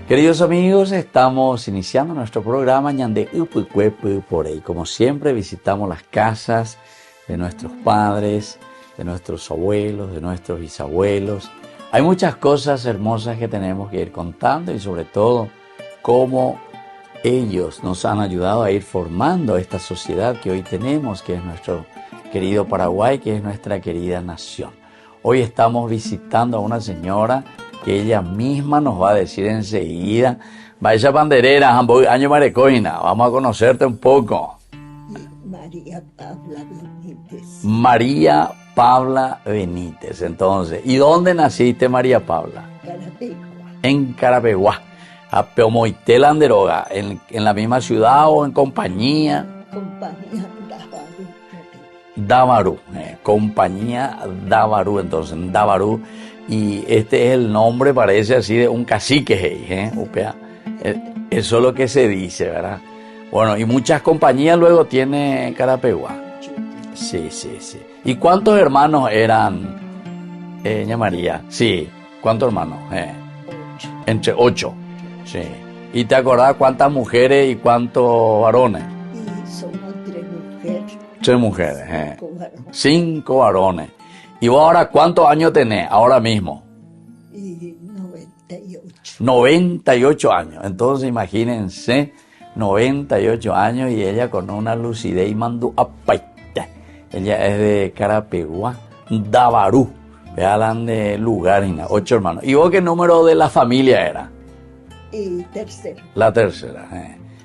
Queridos amigos, estamos iniciando nuestro programa Ñande Upucuepu por ahí. Como siempre, visitamos las casas de nuestros padres, de nuestros abuelos, de nuestros bisabuelos. Hay muchas cosas hermosas que tenemos que ir contando y sobre todo cómo ellos nos han ayudado a ir formando esta sociedad que hoy tenemos, que es nuestro querido Paraguay, que es nuestra querida nación. Hoy estamos visitando a una señora que ella misma nos va a decir enseguida. Vaya banderera, año marecoina, vamos a conocerte un poco. María Paula Benítez. María Paula Benítez, entonces. ¿Y dónde naciste, María Paula? Carapeguá. En Carapeguá. A Peomoitel Anderoga, ¿en la misma ciudad o en compañía? Compañía Davarú, compañía Davarú, entonces, Davarú. Y este es el nombre, parece así, de un cacique, eso es lo que se dice, ¿verdad? Bueno, y muchas compañías luego tiene Carapeguá. Sí. ¿Y cuántos hermanos eran, Ña María? Sí, ¿cuántos hermanos? 8. Entre 8, sí. ¿Y te acordás cuántas mujeres y cuántos varones? Y somos 3 mujeres. 3 mujeres, 5 varones. 5 varones. ¿Y vos ahora cuántos años tenés ahora mismo? Y 98. 98 años. Entonces imagínense, 98 años y ella con una lucidez y mandó a paita. Ella es de Carapeguá, Davarú. Vean de lugar, 8 hermanos. ¿Y vos qué número de la familia era? Y tercero. La tercera.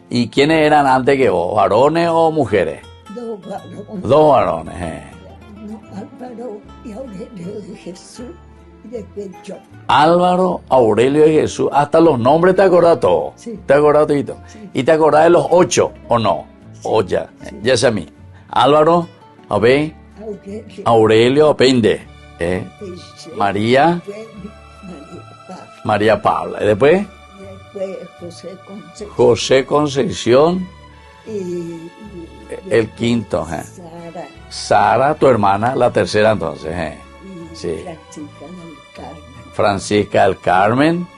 ¿Y quiénes eran antes que vos? ¿Varones o mujeres? 2 varones. 2 varones. No, Álvaro y Aurelio de Jesús. Y después yo. Álvaro, Aurelio y Jesús. Hasta los nombres te acordás todo. Sí. ¿Te acordás todito? Sí. ¿Y te acordás de los 8 o no? Sí. O ya. Sí. Ya sé a mí. Álvaro, Abe, Aurelio, Apende. María, María Paula. ¿Y después? José Concepción. José Concepción. Y El quinto. Sara. Sara, tu hermana, la tercera entonces. Y Sí. Francisca del Carmen. Francisca del Carmen.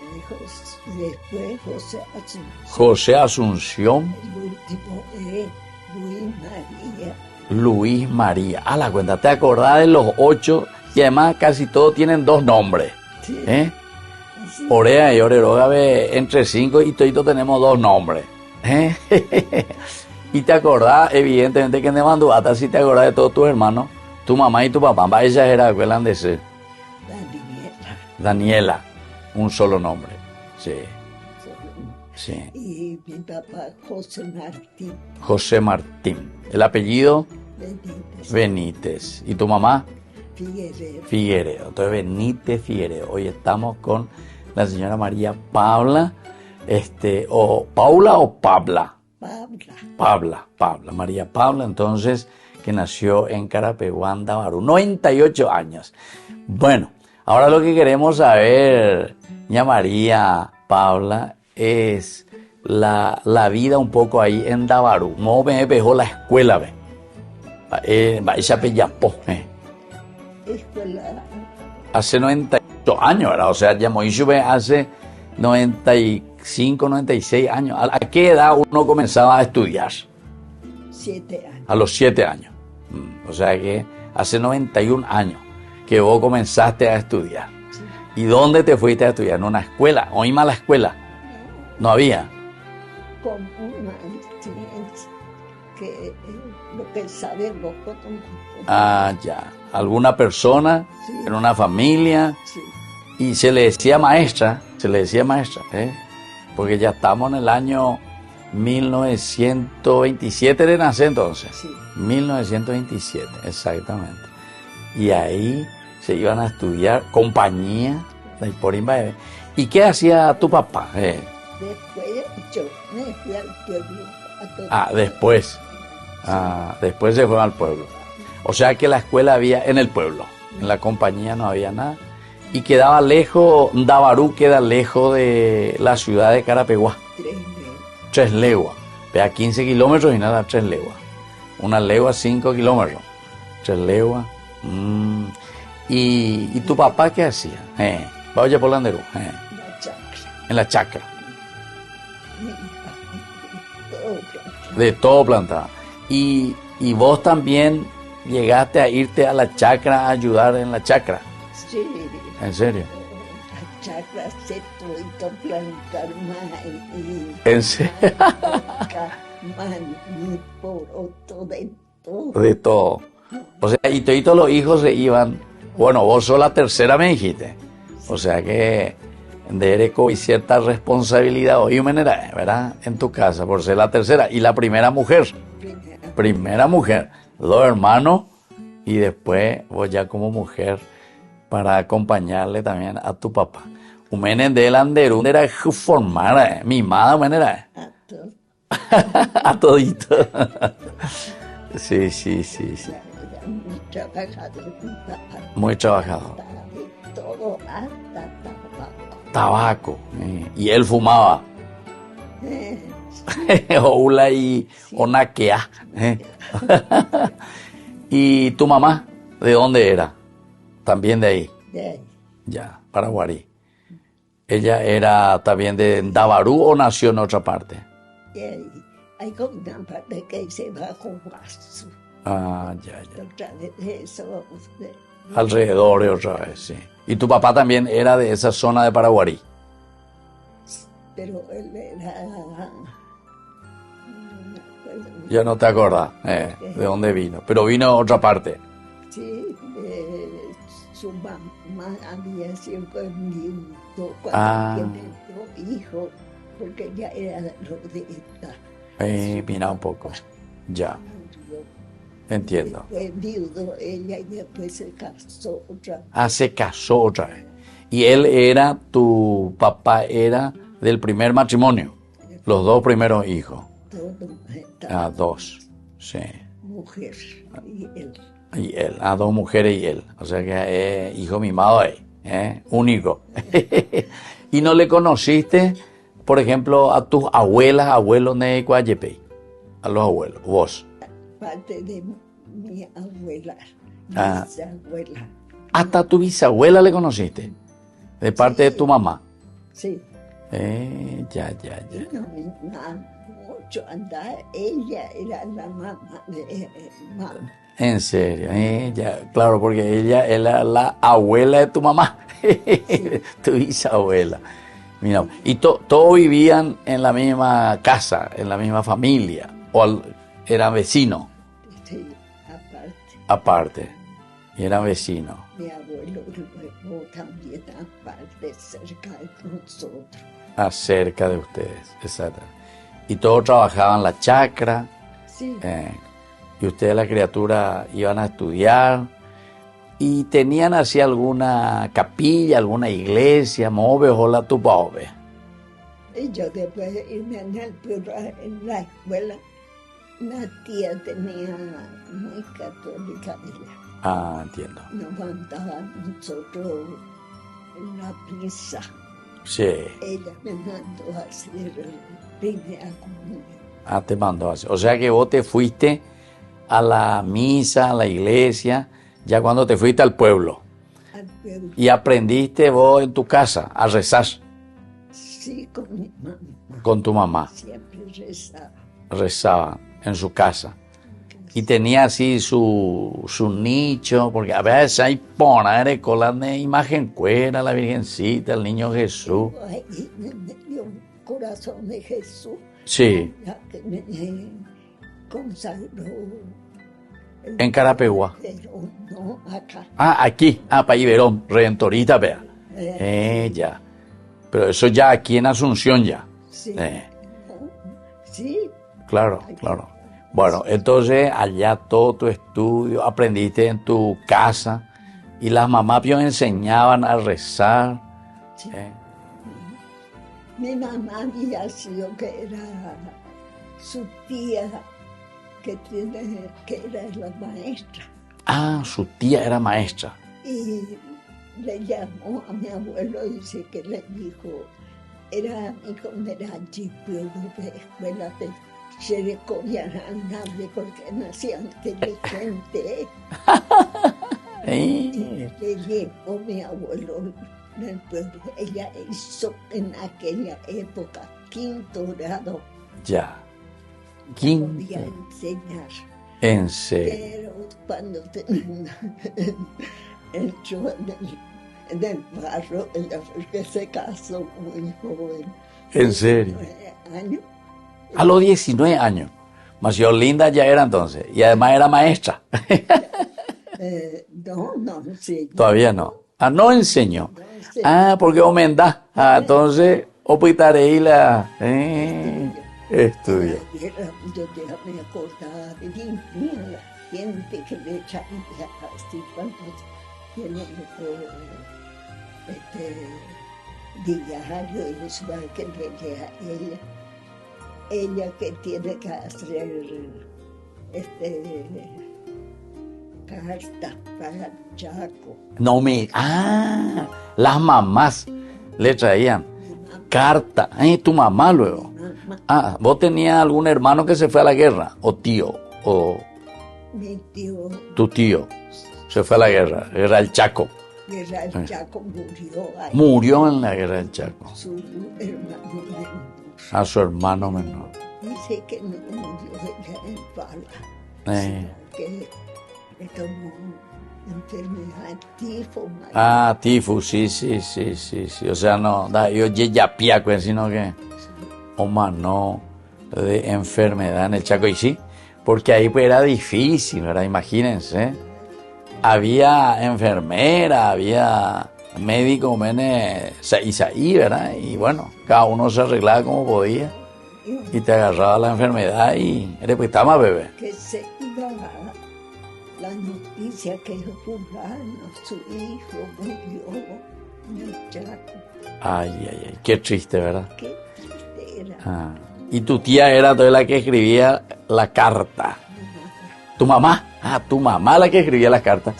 Después José Asunción. José Asunción. El último es Luis María. Luis María. A la cuenta, ¿te acordás de los 8? Y además casi todos tienen 2 nombres. Sí. Sí. Orea y Oreroga entre 5 y toditos tenemos 2 nombres. Y te acordás, evidentemente, que en Demanduata sí te acordás de todos tus hermanos, tu mamá y tu papá. Ella era, ¿cuál de ser? Daniela. Daniela, un solo nombre. Sí. Sí. Y mi papá José Martín José Martín. El apellido Benítez. Benítez. ¿Y tu mamá? Figueredo. Figueredo. Entonces Benítez Figueredo. Hoy estamos con la señora María Paula, o Paula o Pabla. Pabla, María Paula, entonces, que nació en Carapeguá, Davarú, 98 años. Bueno, ahora lo que queremos saber, Ña María Paula, es la vida un poco ahí en Davarú. No me dejó la escuela, esa Pellapó, Escuela. hace 98 años, ¿verdad? O sea, ya Moisés hace 95, 96 años. ¿A qué edad uno comenzaba a estudiar? 7 años. A los 7 años. O sea que hace 91 años que vos comenzaste a estudiar. Sí. ¿Y dónde te fuiste a estudiar? ¿En una escuela? ¿O iba a la escuela? No había. Con una ciencia que lo que sabemos con un Ah, ya. ¿Alguna persona? Sí. ¿En una familia? Sí. Y se le decía maestra, porque ya estamos en el año 1927 de nacer entonces. Sí. 1927, exactamente. Y ahí se iban a estudiar compañía de Iporimba. ¿Y qué hacía tu papá? Después yo me fui al pueblo. Después. Después se fue al pueblo. O sea que la escuela había en el pueblo. En la compañía no había nada. Y quedaba lejos, Davarú queda lejos de la ciudad de Carapeguá. 3 leguas. Vea, 15 kilómetros y nada, 3 leguas. Una legua, 5 kilómetros. 3 leguas. ¿Y tu papá qué hacía? Vaya por Landerú. La chacra. En la chacra. De todo plantaba. Y vos también llegaste a irte a la chacra a ayudar en la chacra. Sí. ¿En serio? La chacra se puede plantar maíz. ¿En serio? Maní, poroto, de todo. De todo. O sea, y todos los hijos se iban. Bueno, vos sos la tercera, me dijiste. O sea que de Ereco y cierta responsabilidad hoy, ¿verdad? En tu casa, por ser la tercera. Y la primera mujer. Primera mujer. 2 hermanos. Y después vos ya como mujer para acompañarle también a tu papá. Umenen de Landerú era formar, mimada manera. A todo. A todito. Sí, sí, sí, sí. Era muy trabajador. Muy trabajador. De todo, hasta tabaco. Tabaco. Y él fumaba. Oula y onaquea. ¿Y tu mamá? ¿De dónde era? También de ahí. De ahí. Ya, Paraguarí. ¿Ella era también de Dabarú o nació en otra parte? De ahí. Hay una parte que se va con Guasu. Ah, ya, ya. Otra vez de eso. Alrededor de otra vez, sí. ¿Y tu papá también era de esa zona de Paraguarí? Pero él era. No me acuerdo. Ya no te acordás de dónde vino. Pero vino de otra parte. Sí, su mamá había siempre viudo cuando tiene 2 hijos, porque ella era rodista. Mira un poco. Ya, entiendo. Fue viudo ella y después se casó otra vez. Ah, se casó otra vez. Y él era, tu papá era del primer matrimonio. Los 2 primeros hijos. Todo 2, sí. mujer y él. Y él, 2 mujeres y él. O sea que es hijo mimado ahí, único. ¿Y no le conociste, por ejemplo, a tus abuelas, abuelos de Coayepey? A los abuelos, vos. Parte de mi abuela, Ah. bisabuela. Hasta tu bisabuela le conociste, de parte de tu mamá. Sí. Ya. Y no me mucho andar, ella era la mamá de mamá. En serio, ya, claro, porque ella era la abuela de tu mamá, tu bisabuela. Mira, y todos vivían en la misma casa, en la misma familia, o eran vecinos, Sí, aparte, y eran vecinos. mi abuelo luego también aparte, cerca de nosotros. Acerca de ustedes, exacto. Y todos trabajaban la chacra, Sí, y ustedes, la criatura, iban a estudiar, y tenían así alguna capilla, alguna iglesia, move o la tupaove. y yo después de irme en la escuela, una tía tenía muy católica ella. Ah, entiendo. Nos mandaba a nosotros la misa. Sí. Ella me mandó a hacer primera comunión. Ah, te mandó así. O sea que vos te fuiste a la misa, a la iglesia, ya cuando te fuiste al pueblo. Al pueblo. Y aprendiste vos en tu casa a rezar Sí, con mi mamá. con tu mamá. Siempre rezaba. Rezaba en su casa. Y tenía así su nicho, porque a veces hay poner con la imagen cuera, la Virgencita, el Niño Jesús. Ahí me dio un corazón de Jesús, Sí, ya que me consagró. en Carapegua. Pero no acá. Ah, aquí, para Iberón, Redentorita, vea. Ya. Pero eso ya aquí en Asunción ya. Sí. Eh, Sí, claro, claro. Bueno, entonces allá todo tu estudio, aprendiste en tu casa y las mamás pues, enseñaban a rezar. sí. Mi mamá había sido que era su tía, que era la maestra. Ah, su tía era maestra. Y le llamó a mi abuelo y dice que le dijo, era amigo de la escuela de Xerecovianande, porque nacía inteligente. Y le llevó mi abuelo del pueblo. Ella hizo en aquella época 5º grado. Ya. podía Quinto. enseñar. En serio. Pero cuando entró en el barro, ella fue que se casó muy joven. En serio. 19 años. A los 19 años. Demasiado linda ya era entonces. Y además era maestra. No, sí. Todavía no. Ah, no enseñó. No enseñó. Ah, porque aumenta. Ah, entonces, opitaré la estudia. Yo ya me acordaba de mí, la gente que le echaban así cuando tiene diario y eso va que le lea ella que tiene que hacer cartas para Chaco. No me... Ah, las mamás le traían carta. Tu mamá luego. Mamá, Ah, ¿vos tenías algún hermano que se fue a la guerra? ¿O tío? ¿O mi tío tu tío se fue a la guerra? Guerra del Chaco. era el Chaco, murió ahí. Murió en la guerra del Chaco. Su hermano menor. A su hermano menor. Dice que no murió ella en bala, Eh. sino que le tomó enfermedad tifo. Ah, tifus, sí. O sea, no, da, yo ya piaco, sino que, o mano de enfermedad en el Chaco. Y sí, porque ahí pues era difícil, ¿verdad? Imagínense. Había enfermera, había médico, Isaí, ¿verdad? Y bueno, cada uno se arreglaba como podía y te agarraba la enfermedad y eres pues estaba bebé. Que se iba la noticia que fulano, su hijo, murió en el Chaco. Ay, qué triste, ¿verdad? Qué triste era. Ah. Y tu tía era toda la que escribía la carta. ¿Tu mamá? Ah, tu mamá la que escribía las cartas.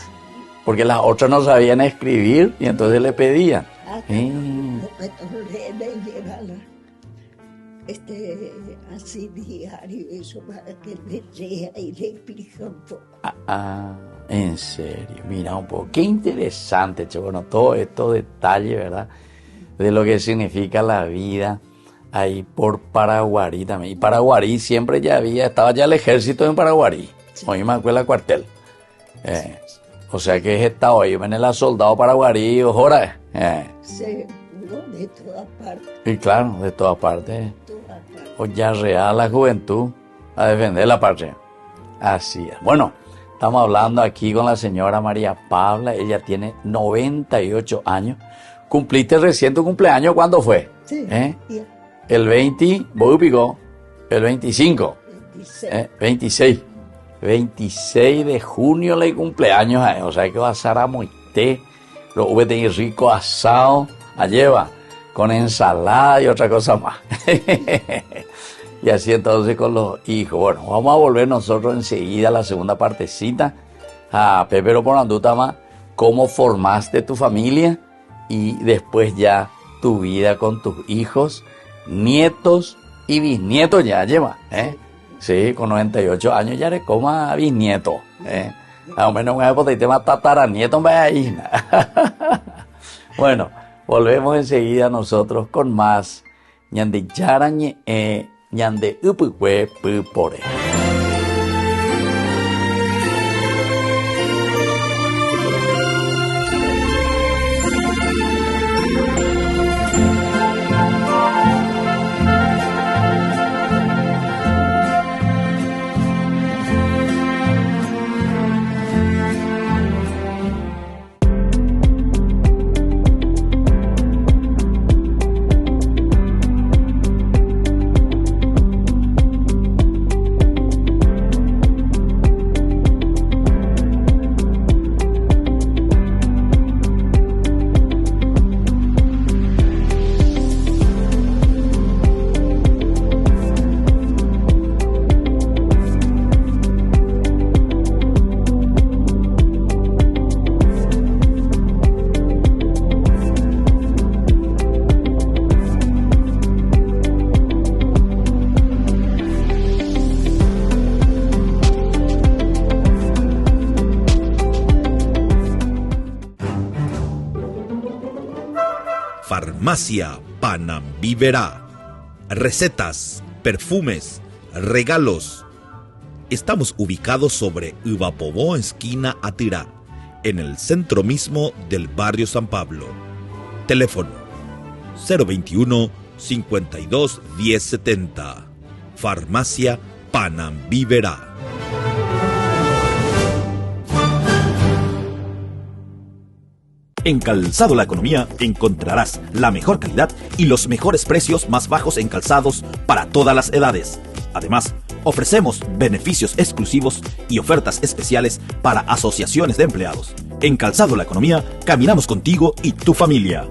Porque las otras no sabían escribir y entonces le pedían. Le llevaba así diario, eso para que le lea y le explique un poco. En serio, mira un poco. Qué interesante, che. Bueno, todos estos detalles, ¿verdad? De lo que significa la vida ahí por Paraguarí también. Y Paraguarí siempre ya estaba ya el ejército en Paraguarí. Sí. Hoy me acuerdo la cuartel. O sea que es estado ahí, ven el soldado Paraguarí, ahora. Seguro, de todas partes. Y claro, de todas partes. Todas partes. O ya real la juventud a defender la patria. Así es. Bueno, estamos hablando aquí con la señora María Paula. Ella tiene 98 años. ¿Cumpliste recién tu cumpleaños? ¿Cuándo fue? Sí, ya, El 20, voy pico, el 25, 26. 26 de junio le cumpleaños a él. O sea que va a ser a moité, lo voy a tener rico asado, lleva, con ensalada y otra cosa más. Y así entonces con los hijos. Bueno, vamos a volver nosotros enseguida a la segunda partecita. A Pepe por Anduta más, cómo formaste tu familia y después ya tu vida con tus hijos, nietos y bisnietos ya lleva, Sí, con 98 años ya eres como bisnieto, Al menos una época y tema tataranieto, ahí. Bueno, volvemos enseguida nosotros con más ñande yara ñande upukwe pupore. Farmacia Panambiverá. Recetas, perfumes, regalos. Estamos ubicados sobre Uvapobó, esquina Atirá, en el centro mismo del barrio San Pablo. Teléfono 021 52 1070. Farmacia Panambiverá. En Calzado La Economía encontrarás la mejor calidad y los mejores precios más bajos en calzados para todas las edades. Además, ofrecemos beneficios exclusivos y ofertas especiales para asociaciones de empleados. En Calzado La Economía caminamos contigo y tu familia.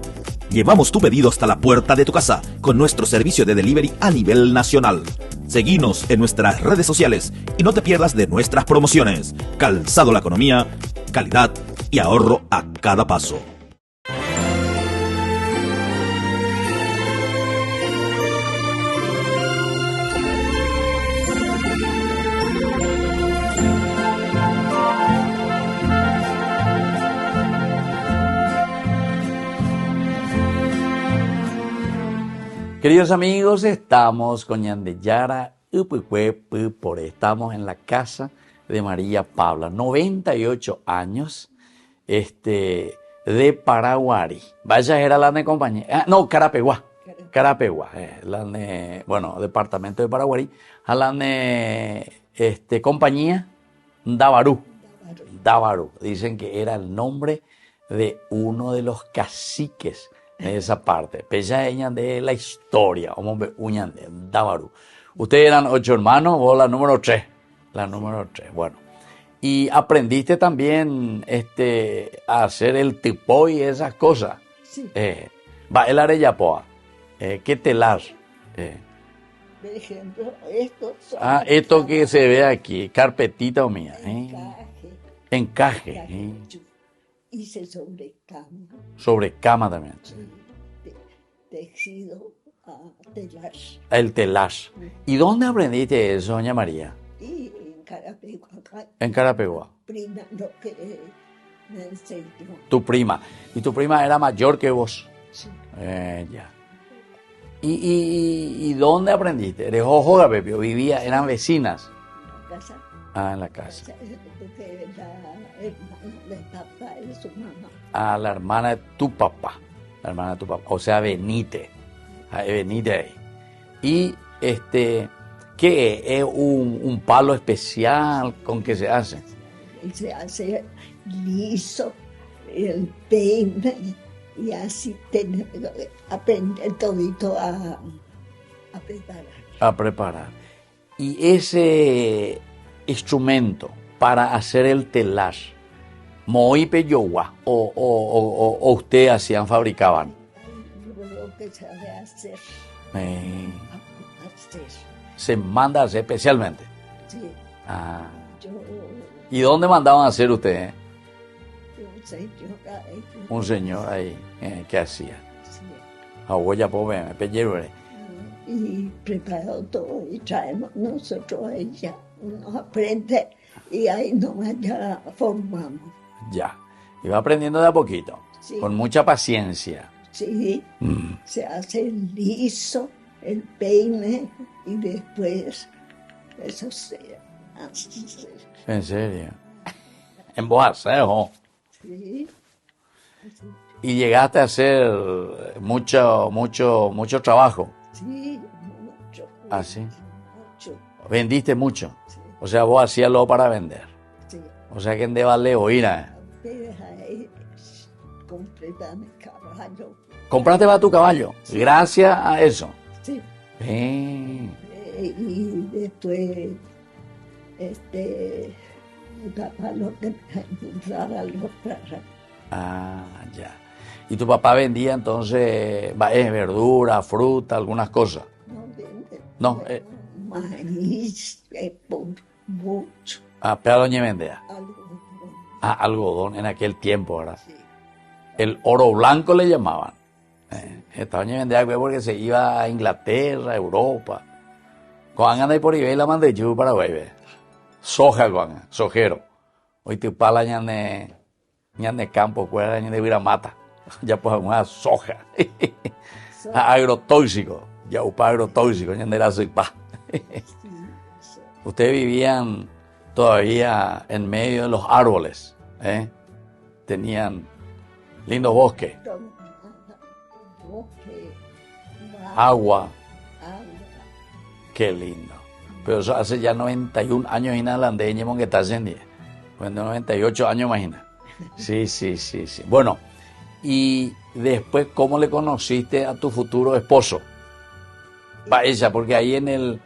Llevamos tu pedido hasta la puerta de tu casa con nuestro servicio de delivery a nivel nacional. Seguinos en nuestras redes sociales y no te pierdas de nuestras promociones. Calzado La Economía, calidad y ahorro a cada paso. Queridos amigos, estamos con Ñandeyara Upucuepu, estamos en la casa de María Paula, 98 años, de Paraguarí. Vaya, era la de compañía. No, Carapeguá. Carapeguá, bueno, departamento de Paraguarí. La de compañía Dabarú. Dabarú. Dicen que era el nombre de uno de los caciques de esa parte. Pella de la historia. De Dabarú. Ustedes eran 8 hermanos, vos la número 3. La número 3, bueno. Y aprendiste también a hacer el tipo y esas cosas. Sí. Va, el arellapoa. ¿Qué telar? Por ejemplo, estos son... Esto que se ve aquí, carpetita o mía. Encaje. Hice sobre cama. Sobre cama también. Sí. Tejido a telar. El telar. ¿Y dónde aprendiste eso, doña María? Y en Carapeguá. En Carapeguá. Prima, lo que me enseñó. Tu prima. ¿Y tu prima era mayor que vos? Sí. Ya. ¿Y dónde aprendiste? ¿Eres ojo, Pepio? ¿Vivía? ¿Eran vecinas? En la casa. En la casa. Porque la hermana de papá es su mamá. La hermana de tu papá. La hermana de tu papá. O sea, venite. Venite ahí. Y ¿qué es? ¿Es un palo especial con que se hace? Y se hace liso el peine y así aprender todito a preparar. A preparar. Y ese instrumento para hacer el telar, Moipe Yowa, o ustedes hacían, fabricaban. Lo que se debe hacer. Hacer. Se manda a hacer especialmente. Sí. Yo, ¿Y dónde mandaban a hacer ustedes? Un señor ahí. Un señor ahí, ¿qué hacía? Sí. Abuela pobre, me pellere. Y preparado todo y traemos nosotros ella. Uno aprende y ahí nomás ya formamos. Ya. Y va aprendiendo de a poquito. Sí. Con mucha paciencia. Sí. Se hace liso el peine y después eso se hace. ¿En serio? En Boacejo. Sí. Y llegaste a hacer mucho trabajo. Sí, mucho. ¿Ah, sí? Mucho. Vendiste mucho. Sí. O sea, vos hacías lo para vender. Sí. O sea, que en de vale oír. Pero ahí compré mi caballo. Compraste para tu caballo. Sí. Gracias a eso. Sí. Y después, mi papá lo que me compraba lo para. Ya. ¿Y tu papá vendía entonces verdura, fruta, algunas cosas? No vende. No. Maíz, por mucho. Pero doña vendía. Algodón. Algodón en aquel tiempo, ¿verdad? Sí. El oro blanco le llamaban. Esta doña vendía porque se iba a Inglaterra, Europa. Cuando anda por ahí la mandé yo para Paraguay. Soja, sojero. Hoy te pala ñane campo, cuera ñane viramata. Ya pues una soja. Agrotóxico. Ya upa agrotóxico, ñane la sopa. Ustedes vivían todavía en medio de los árboles, ¿eh? Tenían lindos bosques, Bosque, agua, agua. qué lindo. Pero eso hace ya 91 años en adelante, que está en 98 años, imagina. Sí. Bueno, y después, ¿cómo le conociste a tu futuro esposo? Ella, porque ahí en el,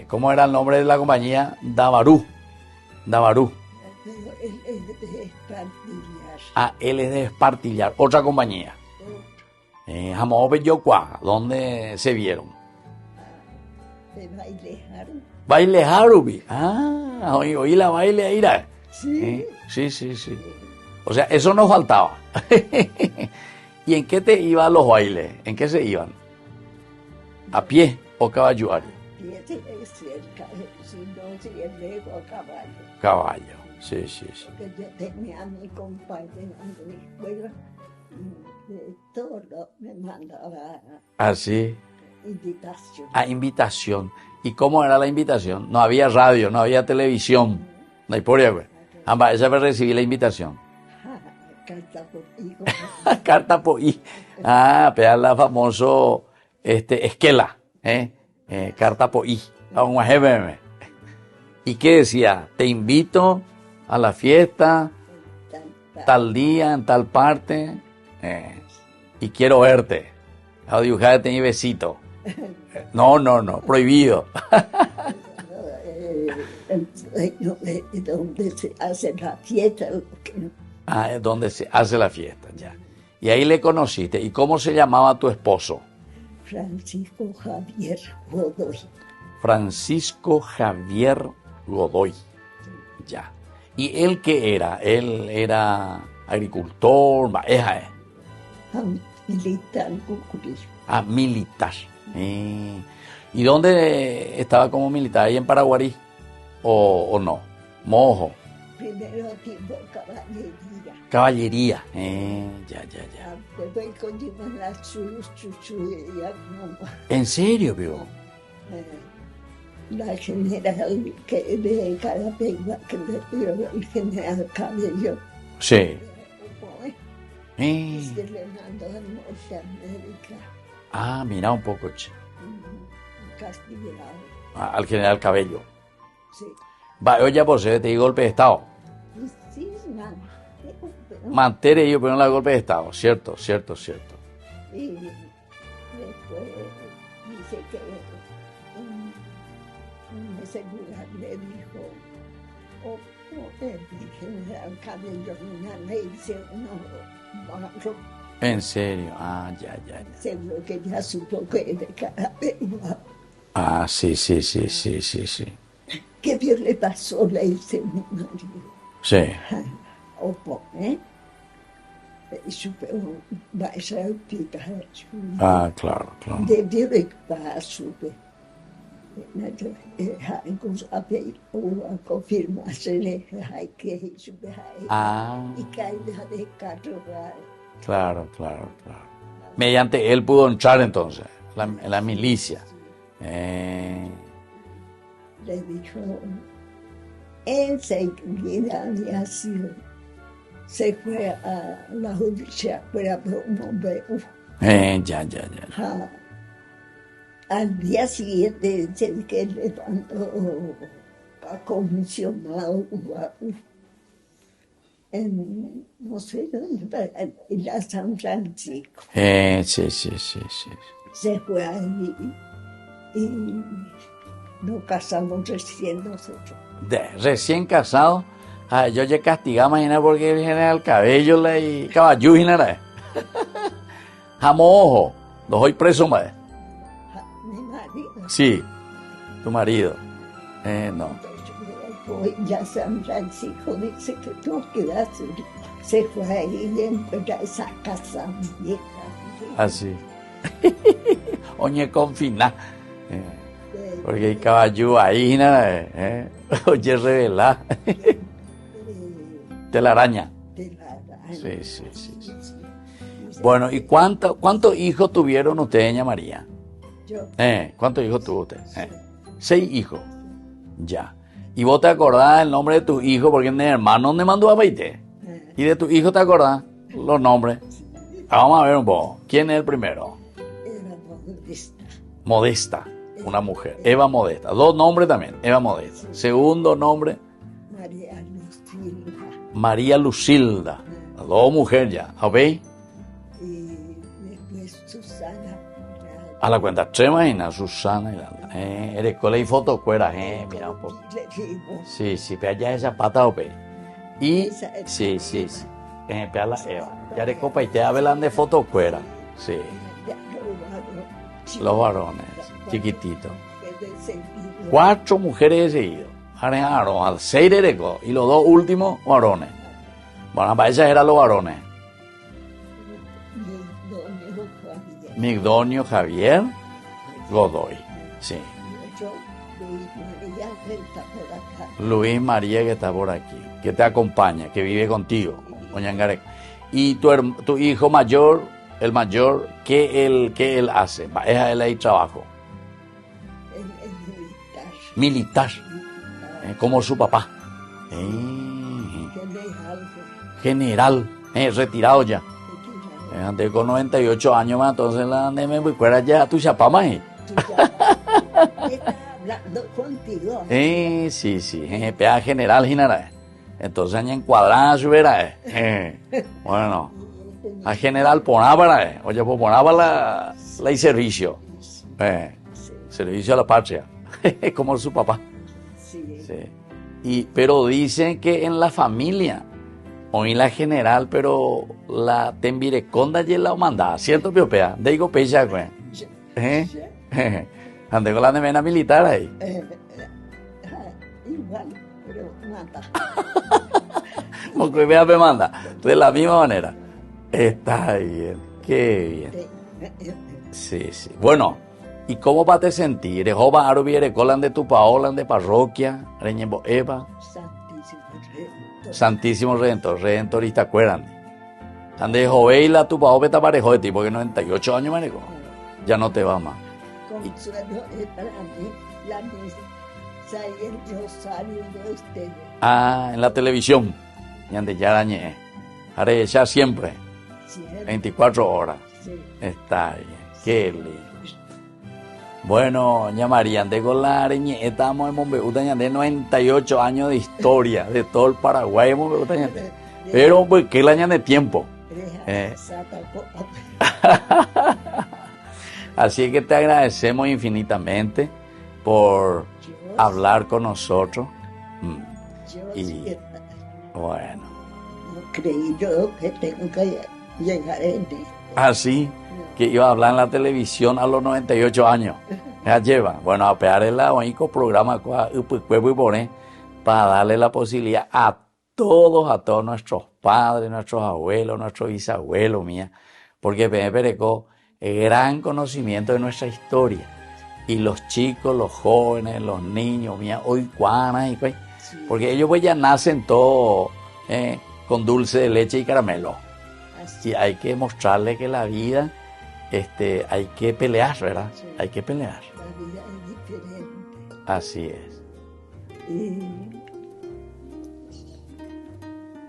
¿cómo era el nombre de la compañía? Dabarú. Pero él es de Espartillas. Ah, él es de Espartillar, otra compañía. Jamón Yocua, ¿dónde se vieron? De Bailejar. Baile Harubi. Ah, oí la baile ahí. Sí. Sí. O sea, eso nos faltaba. ¿Y en qué te iban los bailes? ¿En qué se iban? ¿A pie o caballuario? Fíjate, es cerca, si no, si es lejos a caballo. Caballo, sí. Porque yo tenía a mi compañero en la escuela y de todo me mandaba Así. invitación. A invitación. ¿Y cómo era la invitación? No había radio, no había televisión. No hay por ahí. Ambas, esa vez recibí la invitación. Carta por hijo. Carta por ahí. Ah, pero la famoso esquela, carta por ahí. ¿Y qué decía? Te invito a la fiesta, tal día, en tal parte, y quiero verte. A dibujar tenía besito. No, prohibido. Donde se hace la fiesta. Ah, es donde se hace la fiesta, ya. Y ahí le conociste. ¿Y cómo se llamaba tu esposo? Francisco Javier Godoy. Francisco Javier Godoy. Ya. ¿Y él qué era? Él era agricultor, Militar Cucurí. Ah, militar. ¿Y dónde estaba como militar? ¿Ahí en Paraguarí? ¿O no? Mojo. Primero tipo caballería. Caballería. Ya. Después continuó la chuchu y ya no. ¿En serio, vio? La general que de Carapegua, que le dio el general Cabello. Sí. Se le mandó a Norteamérica. Ah, mira un poco, che. Castigado. Al general Cabello. Sí. Oye, pues te di golpe de Estado. Sí, man. Mantere yo, pero no la golpe de Estado. Cierto. Y después dice que un seguridad le dijo, el general Cabello, una ley, no, barro. En serio, ya. Seguro que ya supo que de Carapegua. Ah, sí. ¿Qué bien le pasó? Le hice mi marido. Sí. Y supe, va a ser hospital. Ah, claro. Debió de pasar, supe. A confirmarse, hay que supe. Y caída de carro. Claro. Mediante él pudo entrar entonces en la milicia. Le dijo, enseguida había sido, se fue a la justicia, fuera por un hombre. Ya. Al día siguiente dice que levantó a comisionado en, no sé dónde, en la San Francisco. Sí. Se fue ahí y nos casamos recién nosotros. Recién casado, yo ya castigaba, imagina, porque el general Cabello y Caballú, imagina. Jamojo, los hoy preso, madre. Mi marido. Sí, tu marido. No. Voy a San Francisco, dice que tú quedas. Se fue ahí y encuentra esa casa vieja. Así. Oye, confina. Porque el caballo ahí, oye, revela. Telaraña. Sí. Bueno, ¿y cuántos hijos tuvieron ustedes, doña María? Yo. ¿Cuántos hijos tuvo usted? 6 hijos. Ya. ¿Y vos te acordás el nombre de tu hijo? Porque mi hermano me mandó a Baite. ¿Y de tu hijo te acordás los nombres? Vamos a ver un poco. ¿Quién es el primero? Era Modesta. Modesta, una mujer. Eva Modesta. 2 nombres también. Eva Modesta. Segundo nombre, María Lucilda. María Lucilda. 2 mujeres ya. ¿Veis? Y después Susana. A la cuenta 3, imagina, Susana. Eres cole y foto cuera, mira un poco. Le digo, Sí, pero allá esa pata o pe. Y, Esa es- sí. Pea la Eva. Ya de copa y te hablan de foto cuera. Sí, ya robaron. los varones, chiquititos. De seguido. 4 mujeres de seguido. Al 6 de Reco. Y los 2 últimos varones. Bueno, para esas eran los varones. Migdonio Javier. Migdonio Javier Godoy. Sí. Yo, Luis María, que está por acá. Luis María que está por aquí. Que te acompaña, que vive contigo. Oñangareco. Y tu hijo mayor, el mayor, ¿qué él hace? Va, es a él ahí trabajo. El militar. Militar. Como su papá. General. General. Retirado ya. Antes con 98 años más, entonces la me recuerda ya tu chapá más. Está hablando contigo. Sí. Pea general, general. Entonces aña encuadrada su vera. Bueno. A general poná para oye, pues poná para la y servicio. Servicio a la patria. Como su papá. Sí. Pero dicen que en la familia, hoy la general, pero la tembireconda y la mandada, ¿cierto, Piopea? De digo pecha, güey. Ande con la nevena militar ahí. Igual, pero mata. Porque vea, me manda. De la misma manera. Está bien. Qué bien. Sí. Bueno, ¿y cómo va te sentir? ¿Joba aro viere colan de tu paolan de parroquia? Reñembo Eva. Santísimo Redentor. Redentorista, acuerdan. Ande joveila tu pao beta parejo de ti, porque 98 años manejo. Ya no te va más. Consuelo es para mí la misa y el rosario de ustedes. En la televisión. Y ande ya arañé. Haré ya siempre. 24 horas. Sí. Está bien. Qué lindo. Bueno, ña María, ande con la areñe, estamos en Mombeuta, de 98 años de historia de todo el Paraguay, Mombeuta, pero pues que el año de tiempo. Así que te agradecemos infinitamente por hablar con nosotros. Y bueno. No creí yo que tengo que llegar en esto. Así que iba a hablar en la televisión a los 98 años. Ya lleva. Bueno, a pegar el único programa para darle la posibilidad a todos nuestros padres, nuestros abuelos, nuestros bisabuelos, mía, porque Pereco gran conocimiento de nuestra historia. Y los chicos, los jóvenes, los niños, mía, hoy cuanas, porque ellos pues ya nacen todos con dulce de leche y caramelo. Y hay que mostrarle que la vida hay que pelear, ¿verdad? Sí. Hay que pelear. La vida es diferente. Así es. Y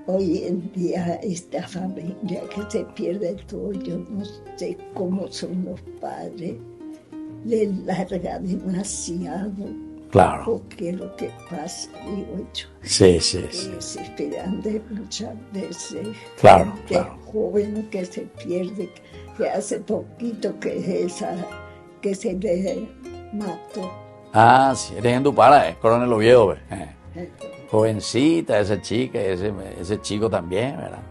hoy en día esta familia que se pierde todo, yo no sé cómo son los padres, les larga demasiado. Claro. Porque lo que pasa, digo yo. Sí. Desesperante muchas veces. Claro. Joven que se pierde, que hace poquito que se le mató. Sí, eres en tu para, Coronel Oviedo, jovencita, esa chica, ese chico también, ¿verdad?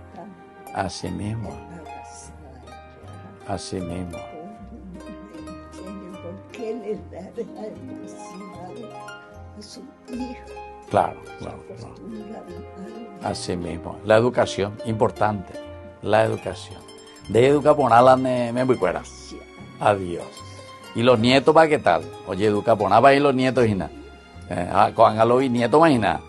Así mismo. ¿Por qué le da demasiado a su hijo? Claro. Así mismo. La educación, importante. La educación. De educar por nada me recuerda. Adiós. ¿Y los nietos para qué tal? Oye, educa por nada para ir los nietos, Gina. Con a los bisnietos, imagina.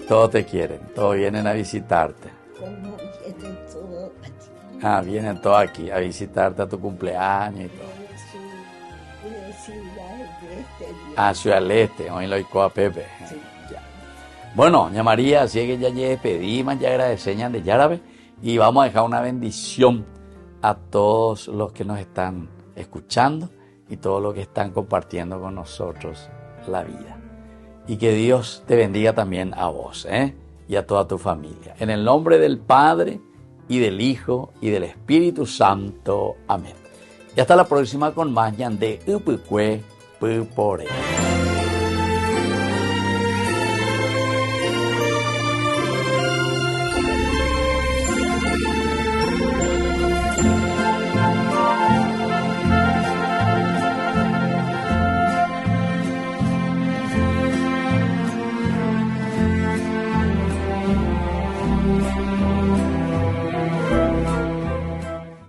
Todos te quieren, todos vienen a visitarte. Como vienen todos Vienen todos aquí a visitarte a tu cumpleaños y todo. Ciudad del Este, hoy lo digo a Pepe. Sí. Ya. Bueno, doña María, así es que ya pedimos, ya agradecemos de Yarabe y vamos a dejar una bendición a todos los que nos están escuchando y todos los que están compartiendo con nosotros la vida. Y que Dios te bendiga también a vos, y a toda tu familia. En el nombre del Padre, y del Hijo, y del Espíritu Santo. Amén. Y hasta la próxima con más de Upukwe Pupore.